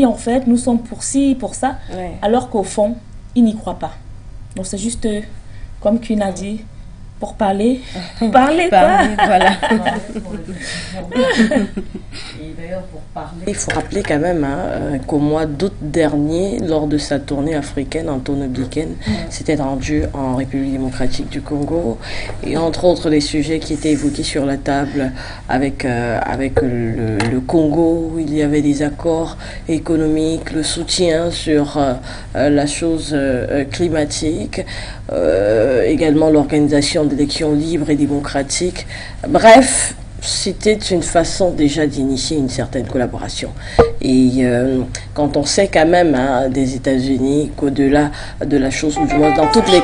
oui, en fait, nous sommes pour ci, pour ça, alors qu'au fond, ils n'y croient pas. Donc c'est juste, comme Queen a dit, pour parler, parler, voilà. Et d'ailleurs, pour parler, il faut rappeler quand même qu'au mois d'août dernier, lors de sa tournée africaine, Antonio Blinken s'était rendu en République démocratique du Congo. Et entre autres, les sujets qui étaient évoqués sur la table avec le Congo, où il y avait des accords économiques, le soutien sur la chose climatique, également l'organisation d'élections libres et démocratiques. Bref, c'était une façon déjà d'initier une certaine collaboration. Et quand on sait quand même des États-Unis qu'au-delà de la chose, ou du moins dans toutes les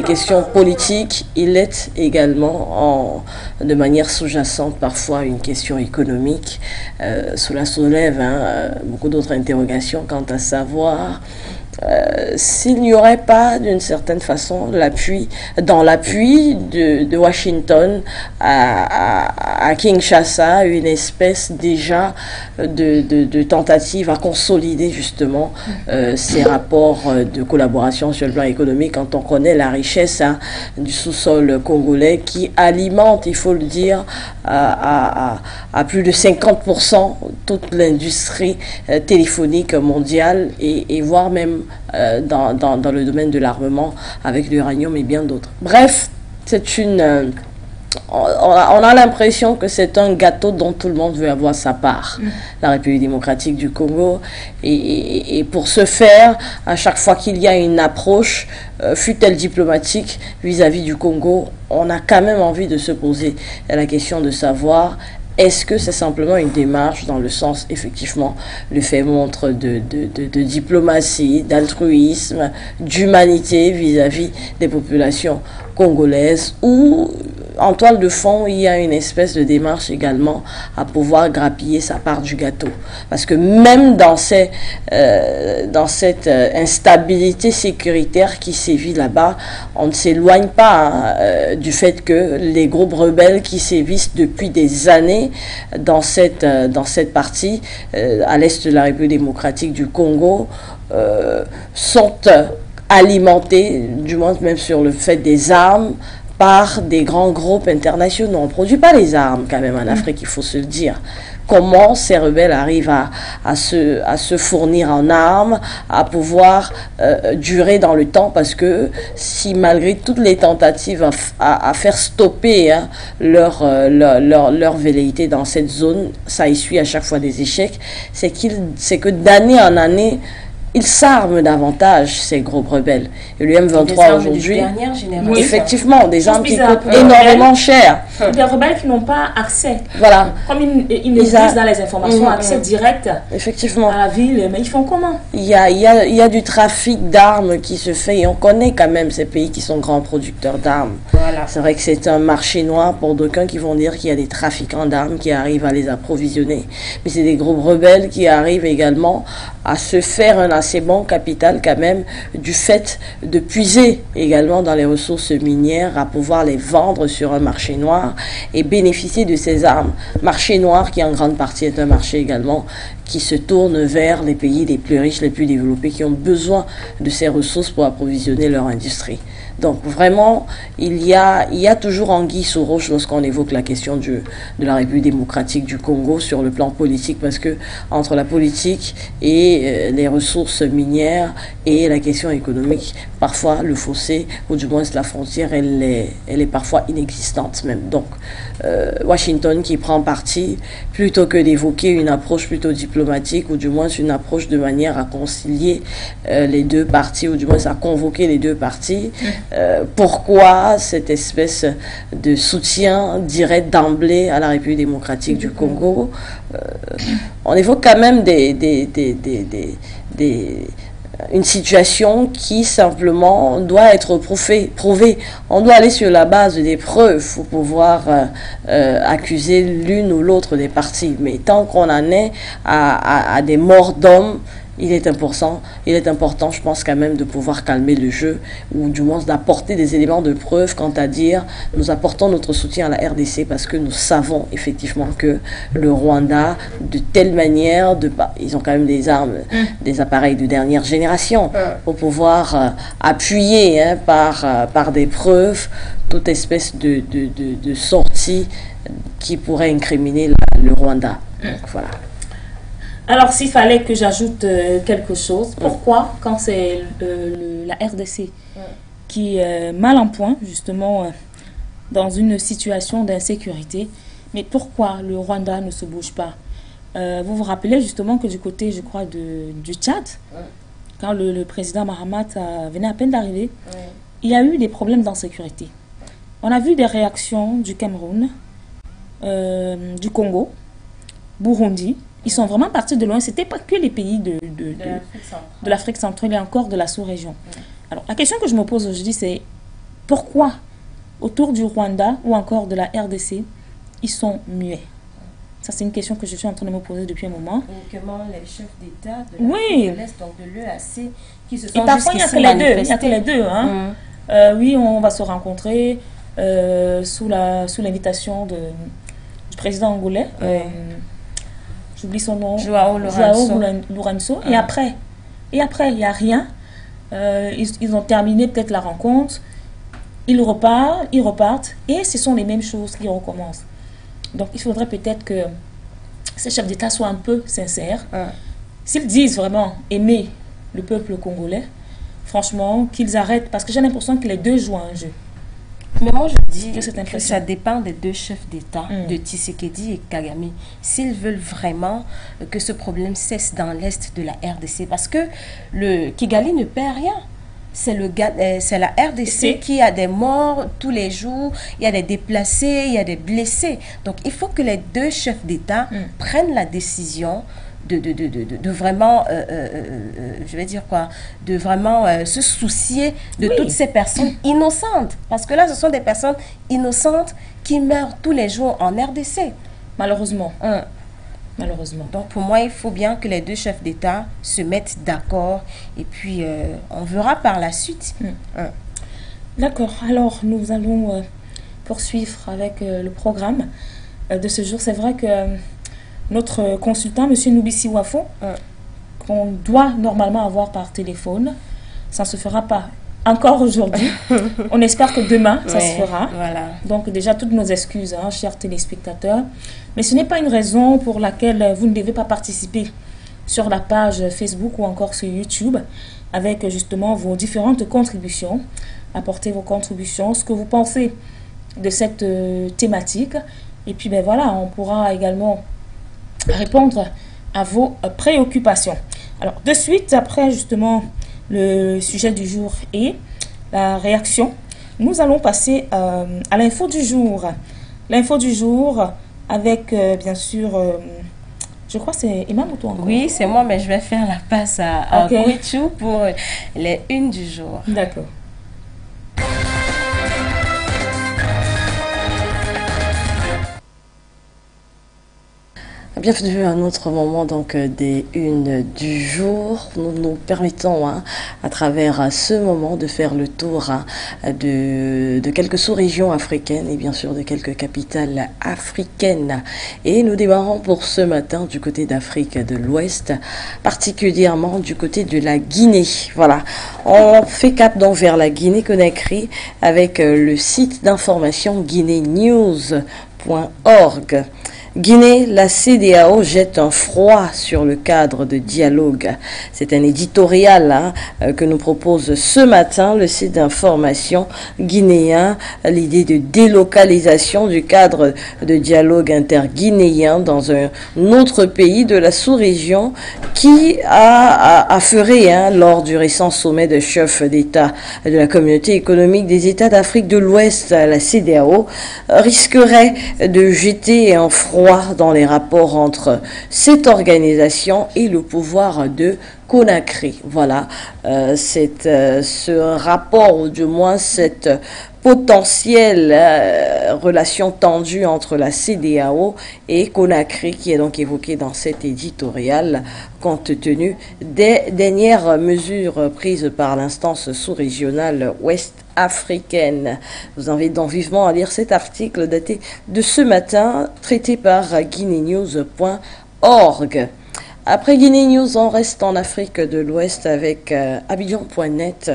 questions politiques, il est également de manière sous-jacente parfois une question économique. Cela soulève beaucoup d'autres interrogations quant à savoir s'il n'y aurait pas d'une certaine façon l'appui de Washington à Kinshasa, une espèce déjà de tentative à consolider justement ces rapports de collaboration sur le plan économique, quand on connaît la richesse du sous-sol congolais qui alimente, il faut le dire, à plus de 50% toute l'industrie téléphonique mondiale et voire même dans le domaine de l'armement avec l'uranium et bien d'autres. Bref, on a l'impression que c'est un gâteau dont tout le monde veut avoir sa part, la République démocratique du Congo. Et pour ce faire, à chaque fois qu'il y a une approche, fût-elle diplomatique, vis-à-vis du Congo, on a quand même envie de se poser la question de savoir: est-ce que c'est simplement une démarche dans le sens, effectivement, le fait montre de diplomatie, d'altruisme, d'humanité vis-à-vis des populations congolaises, ou en toile de fond, il y a une espèce de démarche également à pouvoir grappiller sa part du gâteau. Parce que même dans cette instabilité sécuritaire qui sévit là-bas, on ne s'éloigne pas du fait que les groupes rebelles qui sévissent depuis des années dans cette partie, à l'est de la République démocratique du Congo, sont alimentés, du moins même sur le fait des armes, par des grands groupes internationaux. On ne produit pas les armes quand même en Afrique, il faut se le dire. Comment ces rebelles arrivent à se fournir en armes, à pouvoir durer dans le temps, parce que si malgré toutes les tentatives à faire stopper leur velléité dans cette zone, ça essuie à chaque fois des échecs, c'est que d'année en année, ils s'arment davantage, ces groupes rebelles. Et le M23 aujourd'hui, effectivement, des armes qui coûtent énormément cher. Des rebelles qui n'ont pas accès. Voilà. Comme ils nous disent dans les informations, accès direct effectivement. À la ville. Mais ils font comment? Il y a du trafic d'armes qui se fait, et on connaît quand même ces pays qui sont grands producteurs d'armes. Voilà. C'est vrai que c'est un marché noir pour d'aucuns qui vont dire qu'il y a des trafiquants d'armes qui arrivent à les approvisionner. Mais c'est des groupes rebelles qui arrivent également à se faire un assez bon capital quand même du fait de puiser également dans les ressources minières, à pouvoir les vendre sur un marché noir et bénéficier de ces armes. Marché noir qui en grande partie est un marché également qui se tourne vers les pays les plus riches, les plus développés, qui ont besoin de ces ressources pour approvisionner leur industrie. Donc vraiment, il y a toujours anguille sous roche lorsqu'on évoque la question de la République démocratique du Congo sur le plan politique, parce que entre la politique et les ressources minières et la question économique, parfois le fossé, ou du moins la frontière, elle est parfois inexistante même. Donc Washington qui prend parti, plutôt que d'évoquer une approche plutôt diplomatique, ou du moins une approche de manière à concilier les deux parties, ou du moins à convoquer les deux parties. Pourquoi cette espèce de soutien direct d'emblée à la République démocratique du Congo? On évoque quand même une situation qui simplement doit être prouvée. On doit aller sur la base des preuves pour pouvoir accuser l'une ou l'autre des parties. Mais tant qu'on en est à des morts d'hommes, il est important, je pense quand même, de pouvoir calmer le jeu, ou du moins d'apporter des éléments de preuve quant à dire nous apportons notre soutien à la RDC parce que nous savons effectivement que le Rwanda, de telle manière, ils ont quand même des armes, des appareils de dernière génération pour pouvoir appuyer par des preuves toute espèce de sortie qui pourrait incriminer le Rwanda. Donc voilà. Alors, s'il fallait que j'ajoute quelque chose, pourquoi, quand c'est la RDC qui est mal en point, justement, dans une situation d'insécurité, mais pourquoi le Rwanda ne se bouge pas? Vous vous rappelez justement que du côté, je crois, du Tchad, quand le président Mahamat venait à peine d'arriver, il y a eu des problèmes d'insécurité. On a vu des réactions du Cameroun, du Congo, Burundi. Ils sont vraiment partis de loin. Ce n'était pas que les pays de l'Afrique centrale et encore de la sous-région. Alors, la question que je me pose aujourd'hui, c'est pourquoi autour du Rwanda ou encore de la RDC, ils sont muets? Ça, c'est une question que je suis en train de me poser depuis un moment. Et comment les chefs d'État de l'Est, donc de l'EAC, qui se sont jusqu'ici manifestés. Il n'y a que les deux. Hein. Oui, on va se rencontrer sous l'invitation du président angolais. J'oublie son nom. Joao Lourenço. Et après, il n'y a rien. Ils ont terminé peut-être la rencontre. Ils repartent. Et ce sont les mêmes choses qui recommencent. Donc, il faudrait peut-être que ces chefs d'État soient un peu sincères. S'ils disent vraiment aimer le peuple congolais, franchement, qu'ils arrêtent. Parce que j'ai l'impression que les deux jouent à un jeu. Mais moi, je dis que ça dépend des deux chefs d'État, de Tshisekedi et Kagame. S'ils veulent vraiment que ce problème cesse dans l'Est de la RDC. Parce que le Kigali ne perd rien. C'est la RDC qui a des morts tous les jours, il y a des déplacés, il y a des blessés. Donc, il faut que les deux chefs d'État prennent la décision de vraiment, je vais dire quoi, de vraiment se soucier de toutes ces personnes innocentes. Parce que là, ce sont des personnes innocentes qui meurent tous les jours en RDC. Malheureusement. Malheureusement. Donc, pour moi, il faut bien que les deux chefs d'État se mettent d'accord et puis on verra par la suite. D'accord. Alors, nous allons poursuivre avec le programme de ce jour. C'est vrai que notre consultant, M. Noubissi Wafo, qu'on doit normalement avoir par téléphone, ça ne se fera pas encore aujourd'hui. On espère que demain, ça se fera. Voilà. Donc déjà, toutes nos excuses, chers téléspectateurs. Mais ce n'est pas une raison pour laquelle vous ne devez pas participer sur la page Facebook ou encore sur YouTube avec justement vos différentes contributions. Apportez vos contributions, ce que vous pensez de cette thématique. Et puis, ben voilà, on pourra également répondre à vos préoccupations. Alors, de suite, après justement le sujet du jour et la réaction, nous allons passer à l'info du jour. L'info du jour avec, bien sûr, je crois que c'est Imam ou toi encore? Oui, c'est moi, mais je vais faire la passe à Kouichou pour les unes du jour. D'accord. Bienvenue à un autre moment donc des unes du jour. Nous nous permettons à travers ce moment de faire le tour de quelques sous-régions africaines et bien sûr de quelques capitales africaines. Et nous démarrons pour ce matin du côté d'Afrique de l'Ouest, particulièrement du côté de la Guinée. Voilà, on fait cap donc vers la Guinée-Conakry avec le site d'information guinénews.org. Guinée, la CEDEAO jette un froid sur le cadre de dialogue. C'est un éditorial que nous propose ce matin le site d'information guinéen. L'idée de délocalisation du cadre de dialogue interguinéen dans un autre pays de la sous-région qui a affairé lors du récent sommet de chefs d'État de la Communauté économique des États d'Afrique de l'Ouest, la CEDEAO, risquerait de jeter un froid UEMOA dans les rapports entre cette organisation et le pouvoir de Conakry. Voilà, ce rapport, ou du moins cette potentielle relation tendue entre la CEDEAO et Conakry, qui est donc évoquée dans cet éditorial, compte tenu des dernières mesures prises par l'instance sous-régionale ouest africaine. Je vous invite donc vivement à lire cet article daté de ce matin, traité par guineanews.org. Après Guinée News, on reste en Afrique de l'Ouest avec Abidjan.net.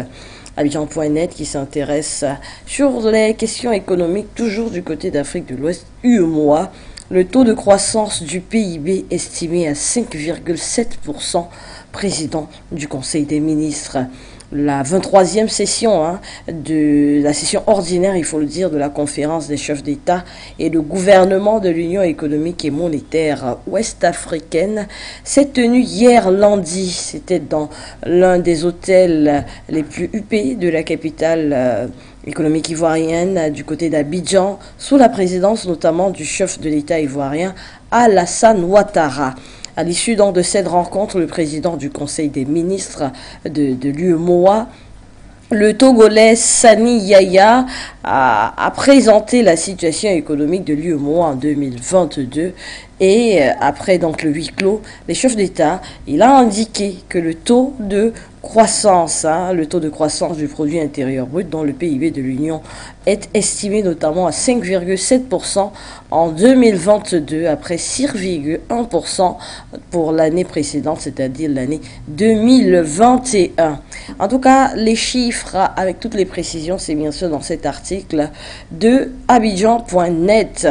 Abidjan.net qui s'intéresse sur les questions économiques, toujours du côté d'Afrique de l'Ouest, UEMOA. Le taux de croissance du PIB estimé à 5,7%, président du Conseil des ministres. La 23e session de la session ordinaire, il faut le dire, de la conférence des chefs d'État et de gouvernement de l'Union économique et monétaire ouest-africaine s'est tenue hier lundi. C'était dans l'un des hôtels les plus huppés de la capitale économique ivoirienne, du côté d'Abidjan, sous la présidence notamment du chef de l'État ivoirien, Alassane Ouattara. À l'issue donc de cette rencontre, le président du Conseil des ministres de l'UEMOA, le Togolais Sani Yaya, a présenté la situation économique de l'UEMOA en 2022 et après donc le huis clos, les chefs d'État, il a indiqué que le taux de croissance du produit intérieur brut dans le PIB de l'Union est estimé notamment à 5,7% en 2022 après 6,1% pour l'année précédente, c'est-à-dire l'année 2021. En tout cas, les chiffres avec toutes les précisions, c'est bien sûr dans cet article de Abidjan.net.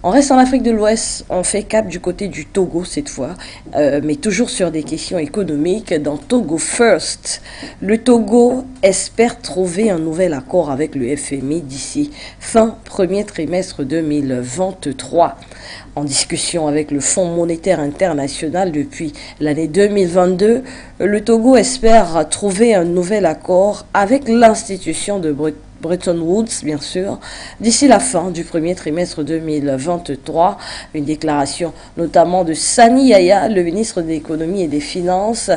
On reste en Afrique de l'Ouest, on fait cap du côté du Togo cette fois, mais toujours sur des questions économiques dans Togo First. Le Togo espère trouver un nouvel accord avec le FMI d'ici fin premier trimestre 2023. En discussion avec le Fonds monétaire international depuis l'année 2022, le Togo espère trouver un nouvel accord avec l'institution de Bretton Woods, bien sûr, d'ici la fin du premier trimestre 2023. Une déclaration notamment de Sani Yaya, le ministre de l'économie et des finances,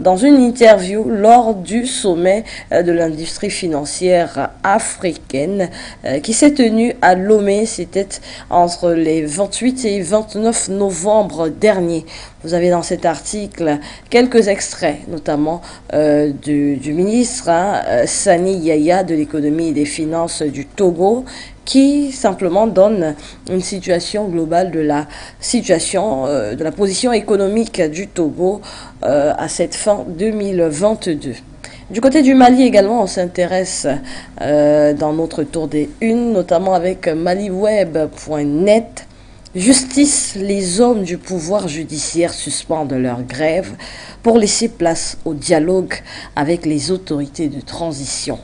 dans une interview lors du sommet de l'industrie financière africaine qui s'est tenu à Lomé. C'était entre les 28 et 29 novembre dernier. Vous avez dans cet article quelques extraits, notamment du ministre Sani Yaya de l'économie et des finances du Togo, qui simplement donne une situation globale de la situation, de la position économique du Togo à cette fin 2022. Du côté du Mali également, on s'intéresse dans notre tour des unes, notamment avec maliweb.net. Justice, les hommes du pouvoir judiciaire suspendent leur grève pour laisser place au dialogue avec les autorités de transition.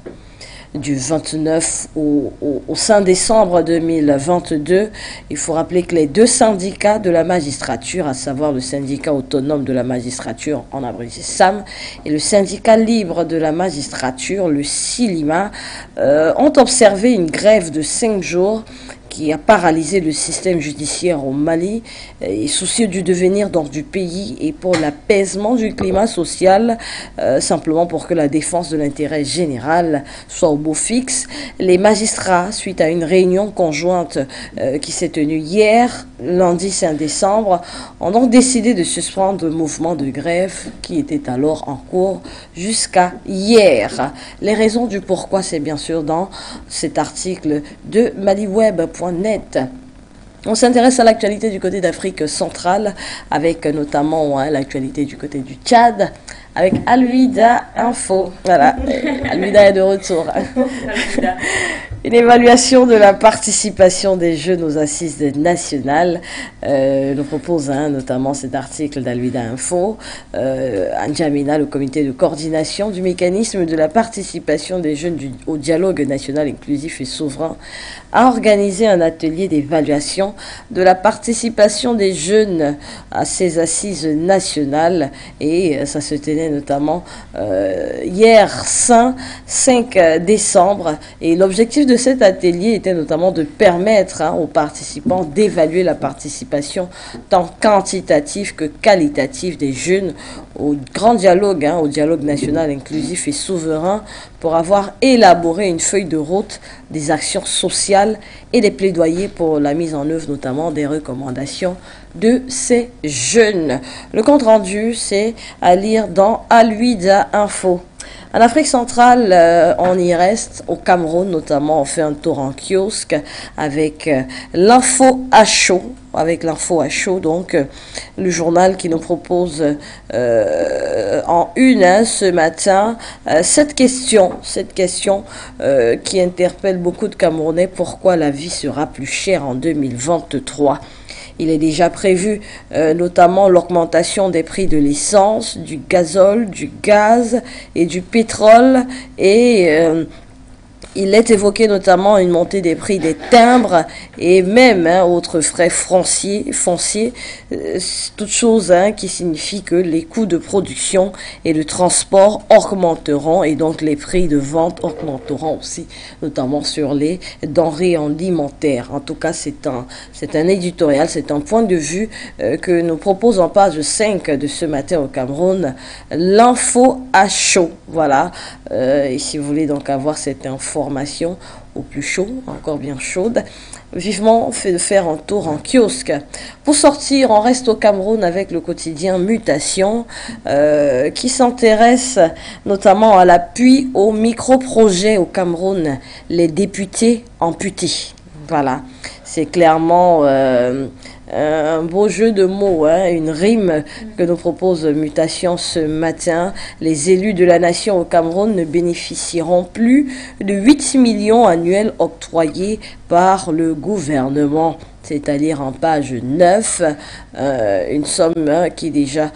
Du 29 au 5 décembre 2022, il faut rappeler que les deux syndicats de la magistrature, à savoir le syndicat autonome de la magistrature, en abrégé SAM, et le syndicat libre de la magistrature, le SILIMA, ont observé une grève de 5 jours qui a paralysé le système judiciaire au Mali, et soucieux du devenir donc du pays et pour l'apaisement du climat social, simplement pour que la défense de l'intérêt général soit au beau fixe. Les magistrats, suite à une réunion conjointe qui s'est tenue hier, lundi 5 décembre, ont donc décidé de suspendre le mouvement de grève qui était alors en cours jusqu'à hier. Les raisons du pourquoi, c'est bien sûr dans cet article de maliweb.net. On s'intéresse à l'actualité du côté d'Afrique centrale, avec notamment l'actualité du côté du Tchad, avec Alwida Info. Voilà, Alwida est de retour. Une évaluation de la participation des jeunes aux assises nationales nous propose notamment cet article d'Alwida Info. N'Djamena, le comité de coordination du mécanisme de la participation des jeunes au dialogue national inclusif et souverain, a organisé un atelier d'évaluation de la participation des jeunes à ces assises nationales, et ça se tenait notamment hier 5 décembre, et l'objectif de de cet atelier était notamment de permettre aux participants d'évaluer la participation tant quantitative que qualitative des jeunes au grand dialogue, au dialogue national inclusif et souverain, pour avoir élaboré une feuille de route des actions sociales et des plaidoyers pour la mise en œuvre notamment des recommandations de ces jeunes. Le compte rendu, c'est à lire dans Aluida Info. En Afrique centrale, on y reste. Au Cameroun, notamment, on fait un tour en kiosque avec l'info à chaud. Avec l'info à chaud, donc le journal qui nous propose en une ce matin cette question qui interpelle beaucoup de Camerounais: pourquoi la vie sera plus chère en 2023? Il est déjà prévu notamment l'augmentation des prix de l'essence, du gazole, du gaz et du pétrole, et il est évoqué notamment une montée des prix des timbres et même autres frais fonciers, toutes choses qui signifient que les coûts de production et de transport augmenteront, et donc les prix de vente augmenteront aussi, notamment sur les denrées alimentaires. En tout cas, c'est un éditorial, c'est un point de vue que nous propose en page 5 de ce matin au Cameroun, l'info à chaud. Voilà, et si vous voulez donc avoir cette information au plus chaud, encore bien chaude, vivement fait de faire un tour en kiosque. Pour sortir, on reste au Cameroun avec le quotidien Mutation, qui s'intéresse notamment à l'appui aux micro-projets au Cameroun, les députés amputés. Voilà, c'est clairement un beau jeu de mots, une rime que nous propose Mutation ce matin. Les élus de la nation au Cameroun ne bénéficieront plus de 8 millions annuels octroyés par le gouvernement. C'est-à-dire en page 9, une somme qui déjà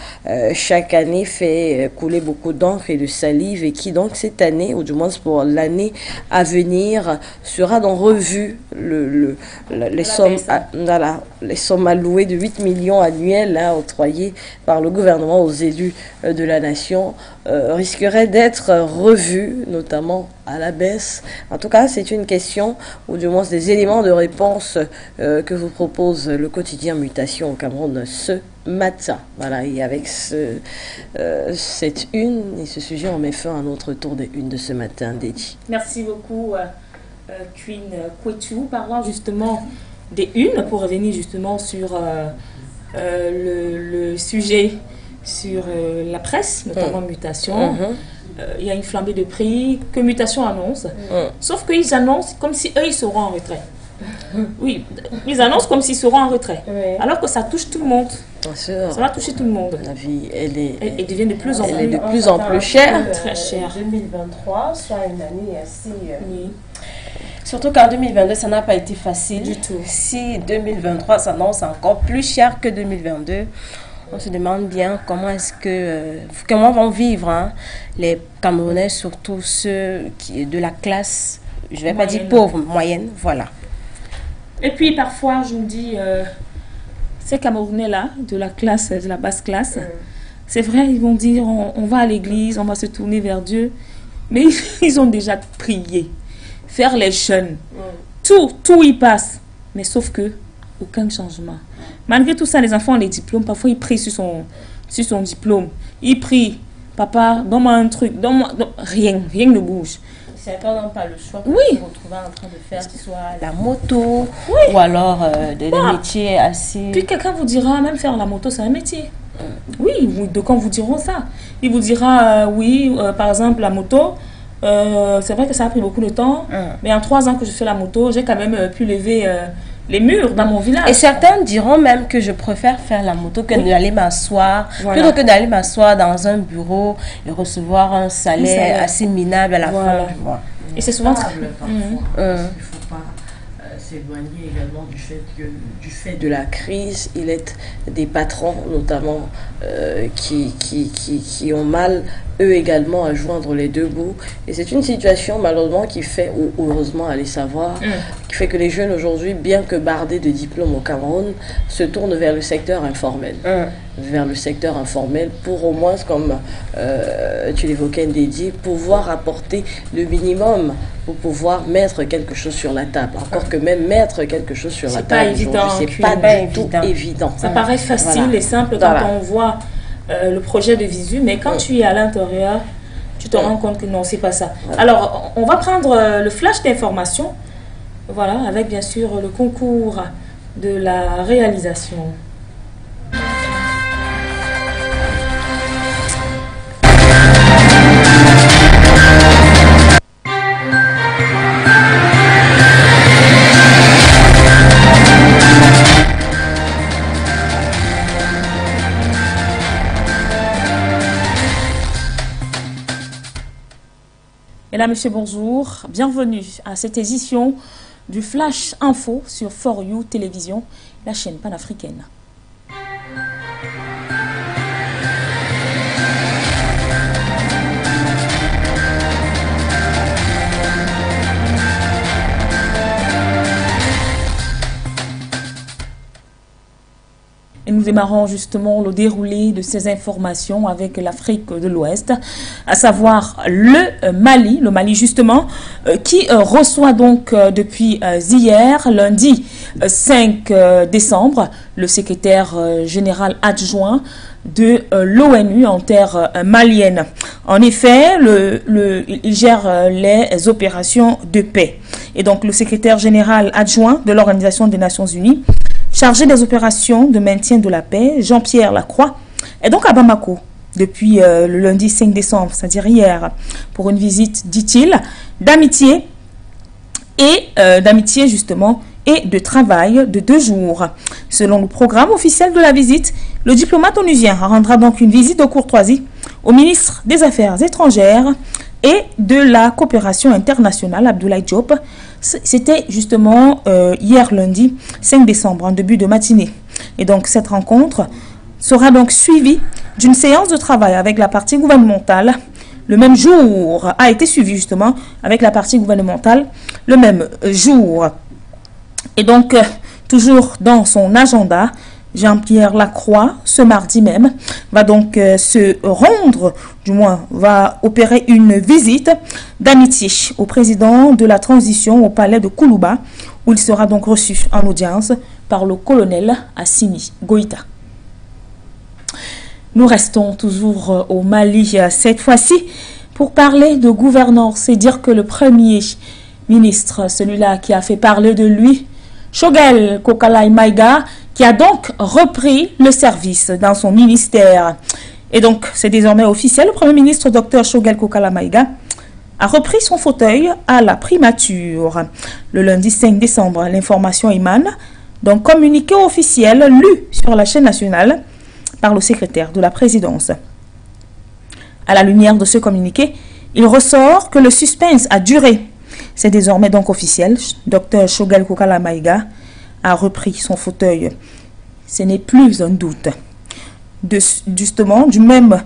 chaque année fait couler beaucoup d'encre et de salive, et qui donc cette année, ou du moins pour l'année à venir, sera donc revue. Les sommes allouées de 8 millions annuels octroyées par le gouvernement aux élus de la nation risqueraient d'être revues, notamment à la baisse. En tout cas, c'est une question, ou du moins des éléments de réponse que vous propose le quotidien Mutation au Cameroun ce matin. Voilà, et avec cette une et ce sujet, on met fin à notre tour des unes de ce matin, Dédi. Merci beaucoup, Queen Kwetu. Parlant justement des unes, pour revenir justement sur le sujet sur la presse, notamment Mutation. Il y a une flambée de prix que Mutation annonce. Sauf qu'ils annoncent comme si eux, ils seront en retrait. Oui, ils annoncent comme s'ils seront en retrait. Alors que ça touche tout le monde. Ça va toucher tout le monde. La vie, elle devient de plus en plus chère. Très chère. 2023 soit une année assez... Surtout qu'en 2022, ça n'a pas été facile. Du tout. Si 2023 s'annonce encore plus cher que 2022, on se demande bien comment vont vivre les Camerounais, surtout ceux de la classe, je ne vais pas dire pauvre, moyenne, voilà. Et puis parfois, je me dis, ces Camerounais-là, de la basse classe, c'est vrai, ils vont dire, on va à l'église, on va se tourner vers Dieu, mais ils ont déjà prié, faire les jeûnes, tout y passe, mais sauf que aucun changement. Malgré tout ça, les enfants ont les diplômes. Parfois, ils prient sur son diplôme. Ils prient. Papa, donne-moi un truc. Rien ne bouge. Certains n'ont pas le choix de se retrouver en train de faire soit la moto ou alors des métiers assez... Puis quelqu'un vous dira, même faire la moto, c'est un métier. Oui, de quand vous diront ça. Il vous dira, par exemple, la moto, c'est vrai que ça a pris beaucoup de temps, mais en 3 ans que je fais la moto, j'ai quand même pu lever... les murs dans mon village. Et certains diront même que je préfère faire la moto que d'aller m'asseoir, plutôt que d'aller m'asseoir dans un bureau et recevoir un salaire assez minable à la fin du mois. Et c'est souvent parfois. Il ne faut pas s'éloigner également du fait de la crise. Il est des patrons notamment qui ont mal eux également à joindre les deux bouts. Et c'est une situation malheureusement qui fait, ou heureusement allez savoir, qui fait que les jeunes aujourd'hui, bien que bardés de diplômes au Cameroun, se tournent vers le secteur informel. Vers le secteur informel pour au moins, comme tu l'évoquais Ndédi, pouvoir apporter le minimum pour pouvoir mettre quelque chose sur la table. Encore que même mettre quelque chose sur la table aujourd'hui, c'est pas du tout évident. Ça paraît facile et simple quand on voit le projet de Visu, mais quand tu es à l'intérieur, tu te rends compte que non, c'est pas ça. Alors, on va prendre le flash d'information, voilà, avec bien sûr le concours de la réalisation. Mesdames, Messieurs, bonjour. Bienvenue à cette édition du Flash Info sur For You Télévision, la chaîne panafricaine. Et nous démarrons justement le déroulé de ces informations avec l'Afrique de l'Ouest, à savoir le Mali justement, qui reçoit donc depuis hier, lundi 5 décembre, le secrétaire général adjoint de l'ONU en terre malienne. En effet, il gère les opérations de paix. Et donc le secrétaire général adjoint de l'Organisation des Nations Unies, chargé des opérations de maintien de la paix, Jean-Pierre Lacroix, est donc à Bamako depuis le lundi 5 décembre, c'est-à-dire hier, pour une visite, dit-il, d'amitié justement et de travail de 2 jours. Selon le programme officiel de la visite, le diplomate onusien rendra donc une visite de courtoisie au ministre des Affaires étrangères et de la coopération internationale, Abdoulaye Diop. C'était justement hier lundi 5 décembre, en début de matinée. Et donc cette rencontre sera donc suivie d'une séance de travail avec la partie gouvernementale. Le même jour a été suivi justement avec la partie gouvernementale le même jour. Et donc toujours dans son agenda, Jean-Pierre Lacroix, ce mardi même, va donc se rendre, du moins va opérer une visite d'amitié au président de la transition au palais de Koulouba, où il sera donc reçu en audience par le colonel Assimi Goïta. Nous restons toujours au Mali cette fois-ci pour parler de gouvernance et dire que le premier ministre, celui-là qui a fait parler de lui, Choguel Kokala Maïga, qui a donc repris le service dans son ministère. Et donc, c'est désormais officiel, le Premier ministre Dr Choguel Kokala Maïga a repris son fauteuil à la primature. Le lundi 5 décembre, l'information émane d'un communiqué officiel lu sur la chaîne nationale par le secrétaire de la présidence. À la lumière de ce communiqué, il ressort que le suspense a duré. C'est désormais donc officiel. Dr Choguel Kokala Maïga a repris son fauteuil. Ce n'est plus un doute. Justement, du même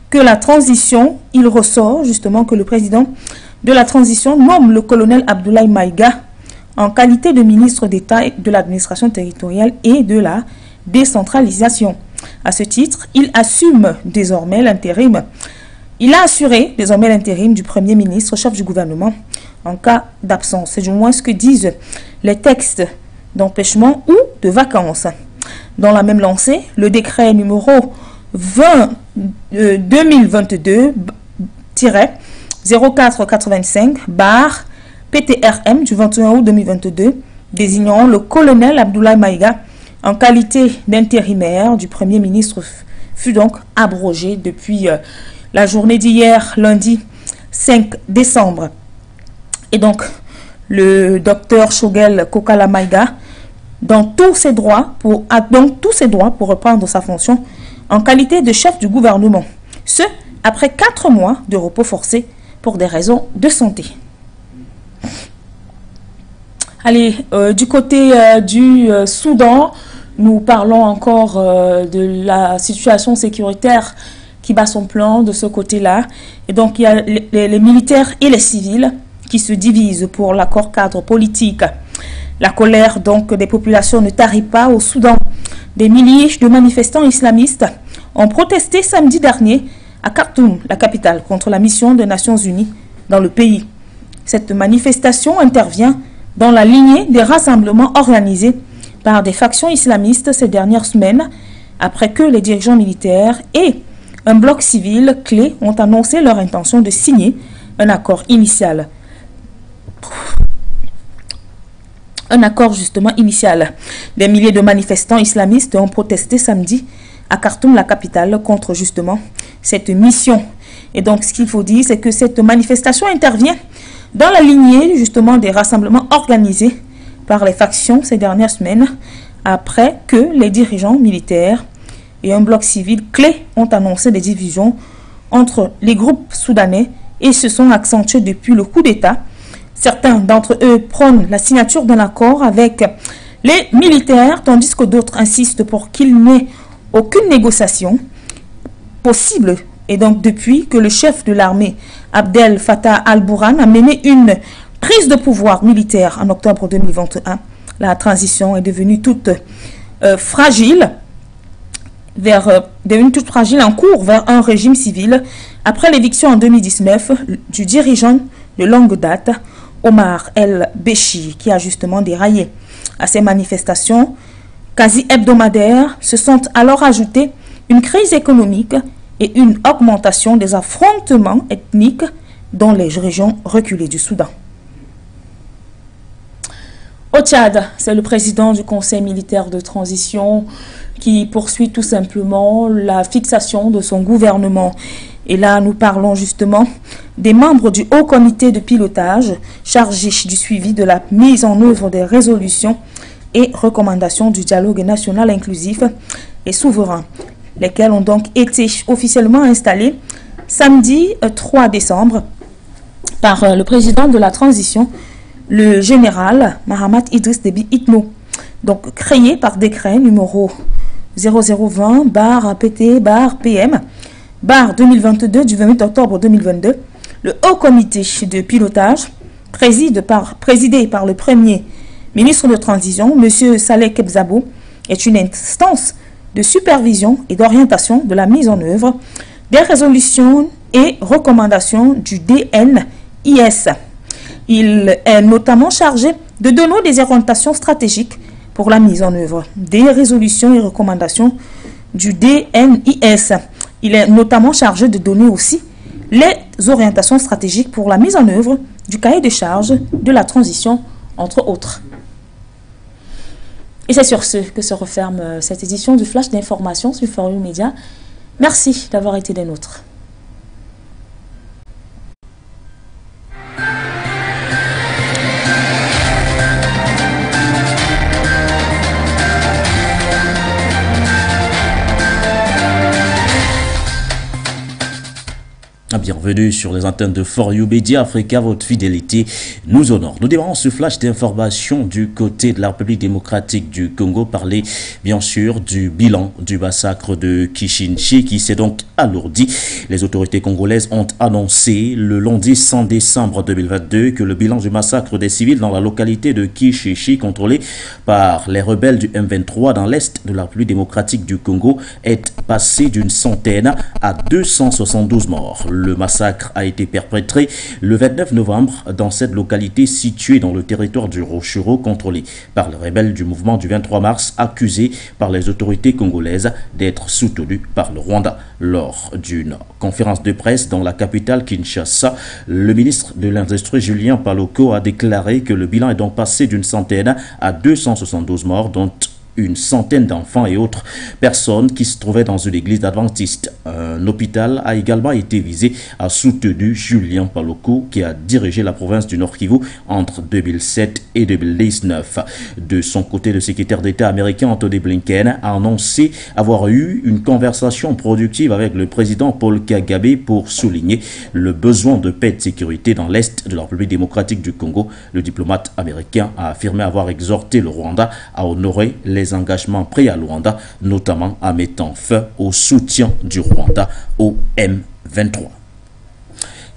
que la transition, il ressort justement que le président de la transition nomme le colonel Abdoulaye Maïga en qualité de ministre d'État de l'administration territoriale et de la décentralisation. À ce titre, il assume désormais l'intérim. Il a assuré désormais l'intérim du Premier ministre, chef du gouvernement, en cas d'absence. C'est du moins ce que disent les textes d'empêchement ou de vacances. Dans la même lancée, le décret numéro 2022-0485/PTRM du 21 août 2022, désignant le colonel Abdoulaye Maïga en qualité d'intérimaire du Premier ministre, fut donc abrogé depuis la journée d'hier, lundi 5 décembre. Et donc, le docteur Choguel Kokala Maïga a tous ses droits pour reprendre sa fonction en qualité de chef du gouvernement. Ce, après 4 mois de repos forcé pour des raisons de santé. Allez, du côté du Soudan, nous parlons encore de la situation sécuritaire qui bat son plan de ce côté-là. Et donc, il y a les militaires et les civils qui se divisent pour l'accord cadre politique. La colère donc des populations ne tarit pas au Soudan. Des milliers de manifestants islamistes ont protesté samedi dernier à Khartoum, la capitale, contre la mission des Nations Unies dans le pays. Cette manifestation intervient dans la lignée des rassemblements organisés par des factions islamistes ces dernières semaines, après que les dirigeants militaires et un bloc civil clé ont annoncé leur intention de signer un accord initial. Des milliers de manifestants islamistes ont protesté samedi à Khartoum, la capitale, contre justement cette mission. Et donc, ce qu'il faut dire, c'est que cette manifestation intervient dans la lignée justement des rassemblements organisés par les factions ces dernières semaines, après que les dirigeants militaires et un bloc civil clé ont annoncé des divisions entre les groupes soudanais et se sont accentuées depuis le coup d'État. Certains d'entre eux prônent la signature d'un accord avec les militaires, tandis que d'autres insistent pour qu'il n'ait aucune négociation possible. Et donc, depuis que le chef de l'armée, Abdel Fattah al-Burhan, a mené une prise de pouvoir militaire en octobre 2021, la transition est devenue toute fragile, en cours vers un régime civil, après l'éviction en 2019 du dirigeant de longue date, Omar el-Béchir, qui a justement déraillé. À ces manifestations quasi hebdomadaires se sont alors ajoutées une crise économique et une augmentation des affrontements ethniques dans les régions reculées du Soudan. Au Tchad, c'est le président du Conseil militaire de transition qui poursuit tout simplement la fixation de son gouvernement. Et là, nous parlons justement des membres du Haut Comité de pilotage chargé du suivi de la mise en œuvre des résolutions et recommandations du dialogue national inclusif et souverain, lesquels ont donc été officiellement installés samedi 3 décembre par le président de la transition, le général Mahamat Idriss Déby Itno, donc créé par décret numéro 0020/PT/PM 2022 du 28 octobre 2022. Le Haut Comité de pilotage, présidé par le Premier ministre de transition, M. Saleh Kebzabo, est une instance de supervision et d'orientation de la mise en œuvre des résolutions et recommandations du DNIS. Il est notamment chargé de donner des orientations stratégiques pour la mise en œuvre des résolutions et recommandations du DNIS. Il est notamment chargé de donner aussi les orientations stratégiques pour la mise en œuvre du cahier de charges de la transition, entre autres. Et c'est sur ce que se referme cette édition du Flash d'information sur For You Media. Merci d'avoir été des nôtres. Bienvenue sur les antennes de For You Media Africa, votre fidélité nous honore. Nous démarrons ce flash d'information du côté de la République démocratique du Congo, parler bien sûr du bilan du massacre de Kishinchi qui s'est donc alourdi. Les autorités congolaises ont annoncé le lundi 100 décembre 2022 que le bilan du massacre des civils dans la localité de Kishinchi, contrôlée par les rebelles du M23 dans l'est de la République démocratique du Congo, est passé d'une centaine à 272 morts. Le massacre a été perpétré le 29 novembre dans cette localité située dans le territoire du Rutshuru, contrôlée par les rebelles du mouvement du 23 mars, accusés par les autorités congolaises d'être soutenus par le Rwanda. Lors d'une conférence de presse dans la capitale Kinshasa, le ministre de l'Industrie Julien Paluku a déclaré que le bilan est donc passé d'une centaine à 272 morts, dont une centaine d'enfants et autres personnes qui se trouvaient dans une église adventiste. Un hôpital a également été visé, a soutenu Julien Paluku, qui a dirigé la province du Nord Kivu entre 2007 et 2019. De son côté, le secrétaire d'État américain Anthony Blinken a annoncé avoir eu une conversation productive avec le président Paul Kagame pour souligner le besoin de paix et de sécurité dans l'est de la République démocratique du Congo. Le diplomate américain a affirmé avoir exhorté le Rwanda à honorer les les engagements pris à Luanda, notamment en mettant fin au soutien du Rwanda au M23.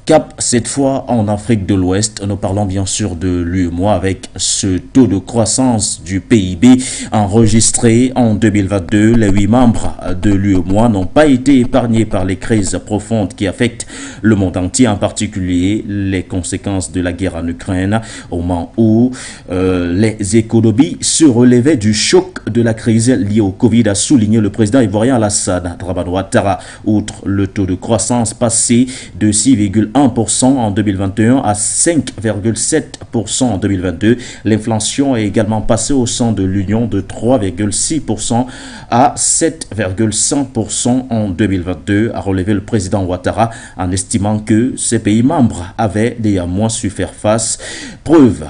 Cap, cette fois en Afrique de l'Ouest, nous parlons bien sûr de l'UEMOA avec ce taux de croissance du PIB enregistré en 2022. Les 8 membres de l'UEMOA n'ont pas été épargnés par les crises profondes qui affectent le monde entier, en particulier les conséquences de la guerre en Ukraine, au moment où les économies se relevaient du choc de la crise liée au Covid, a souligné le président ivoirien Alassane Dramane Ouattara. Outre le taux de croissance passé de 6,1% en 2021 à 5,7% en 2022. L'inflation est également passée au sein de l'Union de 3,6% à 7,5% en 2022, a relevé le président Ouattara en estimant que ces pays membres avaient néanmoins su faire face, preuve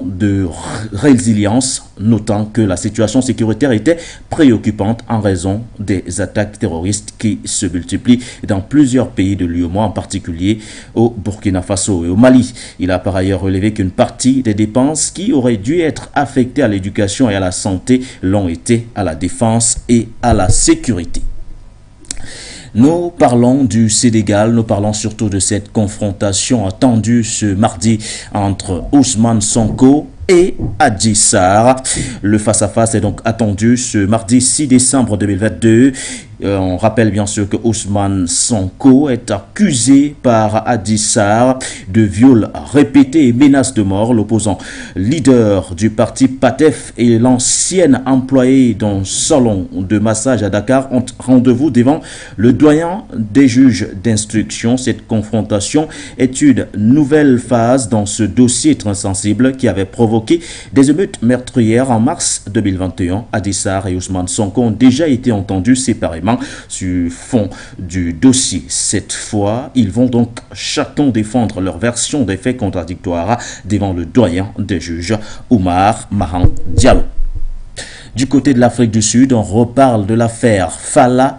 de résilience, notant que la situation sécuritaire était préoccupante en raison des attaques terroristes qui se multiplient dans plusieurs pays de l'UEMOA, en particulier au Burkina Faso et au Mali. Il a par ailleurs relevé qu'une partie des dépenses qui auraient dû être affectées à l'éducation et à la santé l'ont été à la défense et à la sécurité. Nous parlons du Sénégal, nous parlons surtout de cette confrontation attendue ce mardi entre Ousmane Sonko et Adji Sarr. Le face-à-face est donc attendu ce mardi 6 décembre 2022. On rappelle bien sûr que Ousmane Sonko est accusé par Adji Sarr de viol répété et menace de mort. L'opposant leader du parti PATEF et l'ancienne employée d'un salon de massage à Dakar ont rendez-vous devant le doyen des juges d'instruction. Cette confrontation est une nouvelle phase dans ce dossier très sensible qui avait provoqué des émeutes meurtrières en mars 2021. Adji Sarr et Ousmane Sonko ont déjà été entendus séparément sur fond du dossier. Cette fois, ils vont donc chacun défendre leur version des faits contradictoires devant le doyen des juges, Oumar Mahan Diallo. Du côté de l'Afrique du Sud, on reparle de l'affaire Falla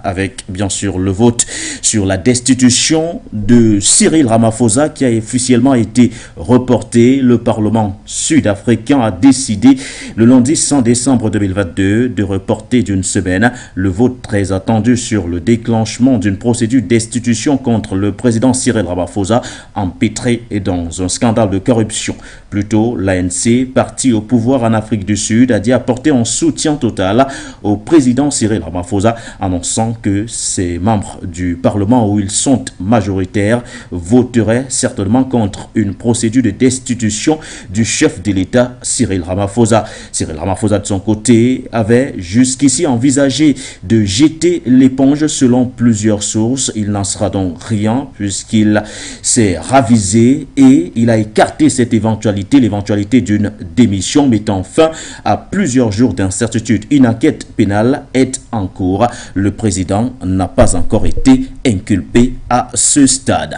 avec bien sûr le vote sur la destitution de Cyril Ramaphosa qui a officiellement été reporté. Le Parlement sud-africain a décidé le lundi 100 décembre 2022 de reporter d'une semaine le vote très attendu sur le déclenchement d'une procédure de destitution contre le président Cyril Ramaphosa empêtré dans un scandale de corruption. Plus tôt, l'ANC, parti au pouvoir en Afrique du Sud, a dit apporter un soutien total au président Cyril Ramaphosa, annonçant que ses membres du Parlement, où ils sont majoritaires, voteraient certainement contre une procédure de destitution du chef de l'État Cyril Ramaphosa. Cyril Ramaphosa, de son côté, avait jusqu'ici envisagé de jeter l'éponge selon plusieurs sources. Il n'en sera donc rien puisqu'il s'est ravisé et il a écarté cette éventualité, l'éventualité d'une démission, mettant fin à plusieurs jours d'incertitude. Une enquête pénale est en cours. Le président n'a pas encore été inculpé à ce stade.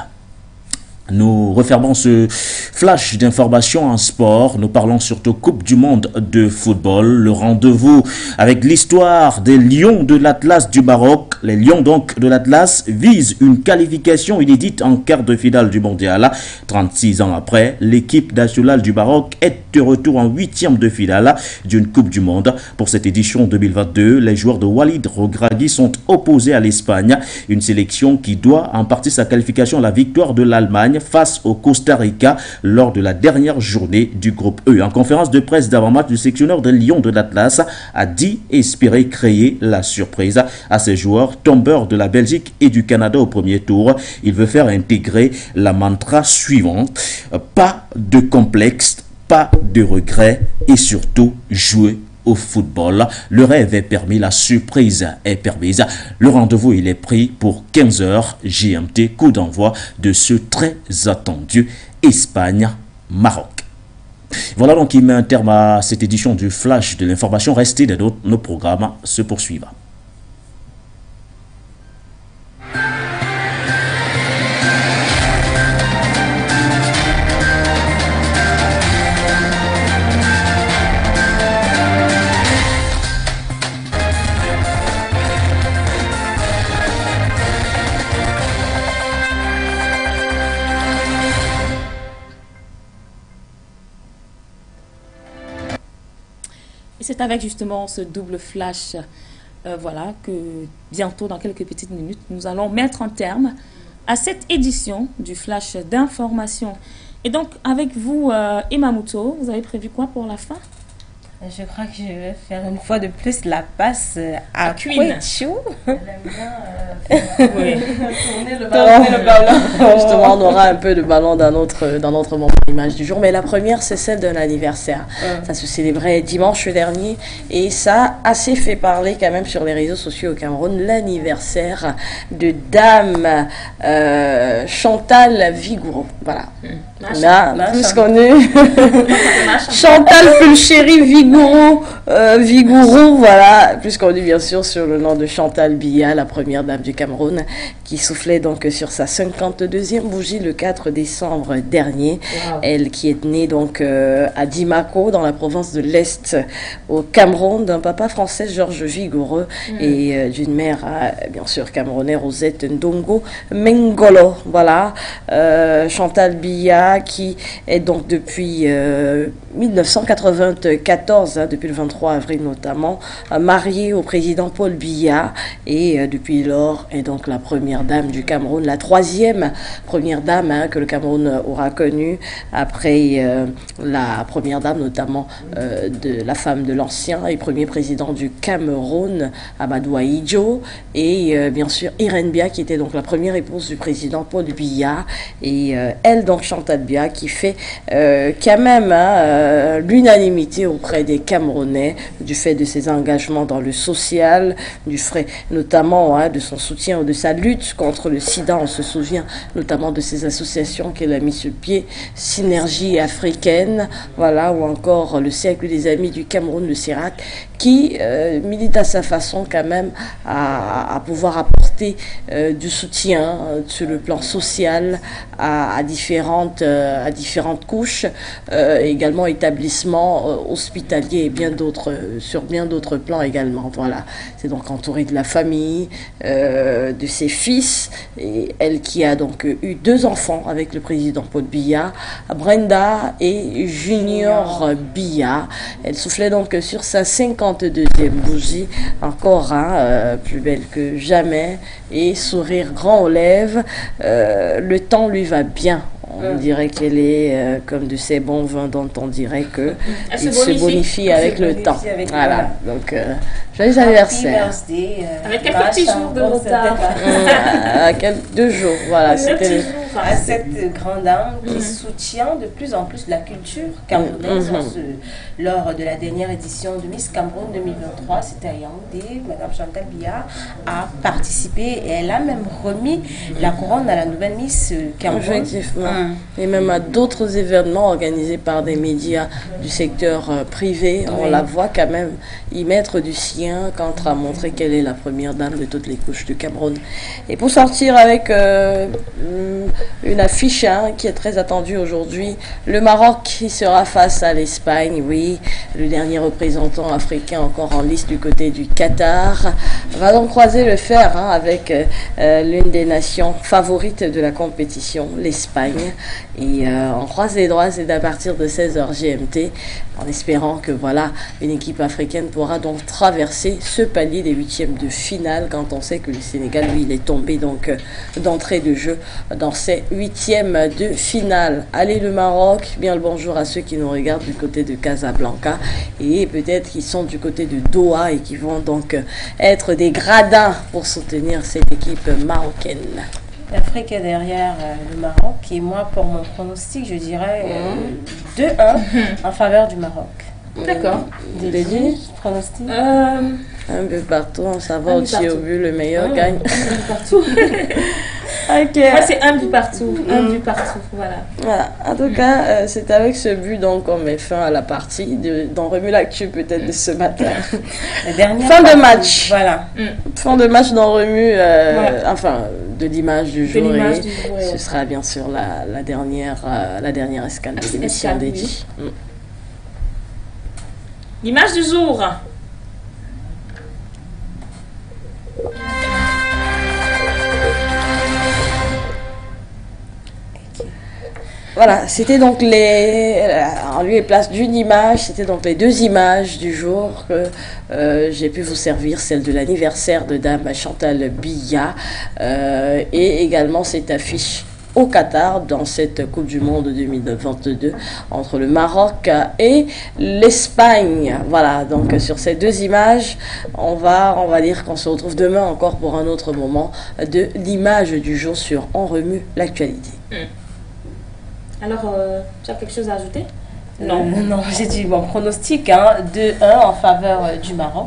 Nous refermons ce flash d'informations en sport. Nous parlons surtout Coupe du Monde de football. Le rendez-vous avec l'histoire des Lions de l'Atlas du Maroc. Les Lions donc de l'Atlas visent une qualification inédite en quart de finale du mondial. 36 ans après, l'équipe nationale du Maroc est de retour en 8e de finale d'une Coupe du Monde. Pour cette édition 2022, les joueurs de Walid Regragui sont opposés à l'Espagne. Une sélection qui doit en partie sa qualification à la victoire de l'Allemagne face au Costa Rica lors de la dernière journée du groupe E. En conférence de presse d'avant-match, le sélectionneur des Lions de l'Atlas a dit espérer créer la surprise à ses joueurs tombeurs de la Belgique et du Canada au premier tour. Il veut faire intégrer la mantra suivante: pas de complexe, pas de regret et surtout jouer au football. Le rêve est permis, la surprise est permise. Le rendez-vous, il est pris pour 15h GMT, coup d'envoi de ce très attendu Espagne-Maroc. Voilà donc qui met un terme à cette édition du Flash de l'information. Restez des autres, nos programmes se poursuivent. Et c'est avec justement ce double flash, voilà, que bientôt, dans quelques petites minutes, nous allons mettre un terme à cette édition du flash d'information. Et donc, avec vous, Emamuto, vous avez prévu quoi pour la fin? Je crois que je vais faire une fois de plus la passe à Queen. Chou. Tourner le ballon. Justement, on aura un peu de ballon dans notre moment image du jour. Mais la première, c'est celle d'un anniversaire. Ça se célébrait dimanche dernier et ça a assez fait parler quand même sur les réseaux sociaux au Cameroun. L'anniversaire de Dame Chantal Vigoureux. Voilà. Là, plus connue. Chantal Fulchéry Vigoureux, voilà, plus connue bien sûr sur le nom de Chantal Biya, la première dame du Cameroun, qui soufflait donc sur sa 52e bougie le 4 décembre dernier. Wow. Elle qui est née donc à Dimako, dans la province de l'Est, au Cameroun, d'un papa français, Georges Vigoureux, et d'une mère, bien sûr, camerounaise, Rosette Ndongo Mengolo. Voilà, Chantal Biya, qui est donc depuis 1994, depuis le 23 avril notamment, mariée au président Paul Biya, et depuis lors est donc la première dame du Cameroun, la troisième première dame que le Cameroun aura connue après la première dame notamment de la femme de l'ancien et premier président du Cameroun, Amadou Ahidjo, et bien sûr Irène Biya, qui était donc la première épouse du président Paul Biya, et elle donc Chantal Biya, qui fait quand même l'unanimité auprès des Camerounais du fait de ses engagements dans le social, du fait notamment de son soutien ou de sa lutte contre le sida. On se souvient notamment de ces associations qu'elle a mis sur pied, Synergie africaine, voilà, ou encore le Cercle des Amis du Cameroun, le CIRAC, qui milite à sa façon quand même à pouvoir apporter du soutien sur le plan social à différentes couches, également établissements hospitaliers et bien d'autres, sur bien d'autres plans également. Voilà, c'est donc entourée de la famille, de ses fils, et elle qui a donc eu 2 enfants avec le président Paul Biya, Brenda et Junior Biya. Elle soufflait donc sur sa 52e bougie, encore plus belle que jamais, et sourire grand aux lèvres. Le temps lui va bien. On dirait qu'elle est comme de ces bons vins dont on dirait que il se bonifie avec le temps. Voilà, donc joyeux anniversaire. Avec quelques petits jours de retard. Quelques 2 jours, voilà. C'était à cette grande dame qui soutient de plus en plus la culture camerounaise. Lors de la dernière édition de Miss Cameroun 2023, c'était à Yaoundé, Madame Chantal Biya a participé et elle a même remis la couronne à la nouvelle Miss Cameroun. Effectivement. Et même à d'autres événements organisés par des médias du secteur privé, on la voit quand même y mettre du sien quant à montrer qu'elle est la première dame de toutes les couches du Cameroun. Et pour sortir avec une affiche qui est très attendue aujourd'hui, le Maroc qui sera face à l'Espagne, oui, le dernier représentant africain encore en lice du côté du Qatar, va donc croiser le fer avec l'une des nations favorites de la compétition, l'Espagne. Et on croise les doigts, c'est à partir de 16h GMT, en espérant que voilà, une équipe africaine pourra donc traverser ce palier des 8e de finale, quand on sait que le Sénégal, lui, il est tombé donc d'entrée de jeu dans ces 8e de finale. Allez le Maroc, bien le bonjour à ceux qui nous regardent du côté de Casablanca et peut-être qui sont du côté de Doha et qui vont donc être des gradins pour soutenir cette équipe marocaine. L'Afrique est derrière le Maroc et moi, pour mon pronostic, je dirais 2-1 en faveur du Maroc. D'accord. Dédie, pronostic un peu partout, on s'en va au-dessus au but, le meilleur gagne. Un but partout. Ok. Moi, c'est un but partout. Un but partout, voilà. Voilà. En tout cas, c'est avec ce but donc qu'on met fin à la partie dans Remue l'actu peut-être de ce matin. Fin de match. Voilà. Fin de match dans Remue, enfin, de l'image du jour. Ouais. Ce sera bien sûr la dernière escale de l'émission Dédie. L'image du jour. Voilà, c'était donc en lieu et place d'une image, c'était donc les 2 images du jour que j'ai pu vous servir, celle de l'anniversaire de Dame Chantal Biya et également cette affiche au Qatar dans cette Coupe du Monde 2022 entre le Maroc et l'Espagne. Voilà, donc sur ces 2 images, on va dire qu'on se retrouve demain encore pour un autre moment de l'image du jour sur On remue l'actualité. Alors, tu as quelque chose à ajouter? Non, j'ai dit mon pronostic, 2-1 en faveur du Maroc.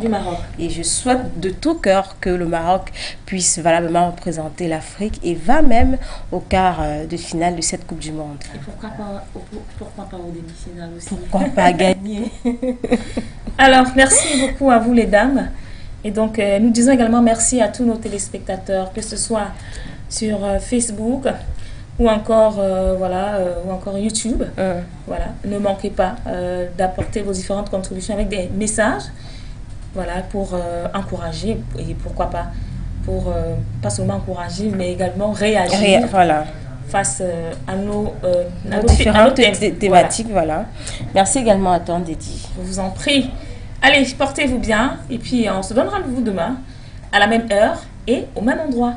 Et je souhaite de tout cœur que le Maroc puisse valablement représenter l'Afrique et va même au quart de finale de cette Coupe du Monde. Et pourquoi pas au demi-finale aussi? Pourquoi pas gagner? Alors, merci beaucoup à vous les dames. Et donc, nous disons également merci à tous nos téléspectateurs, que ce soit sur Facebook, ou encore ou encore YouTube. Voilà, ne manquez pas d'apporter vos différentes contributions avec des messages, voilà, pour encourager et pourquoi pas pour pas seulement encourager mais également réagir face à nos différentes thématiques. Voilà. Merci également à toi, Dédi. Je vous en prie. Allez, portez-vous bien et puis on se donne rendez-vous demain à la même heure et au même endroit.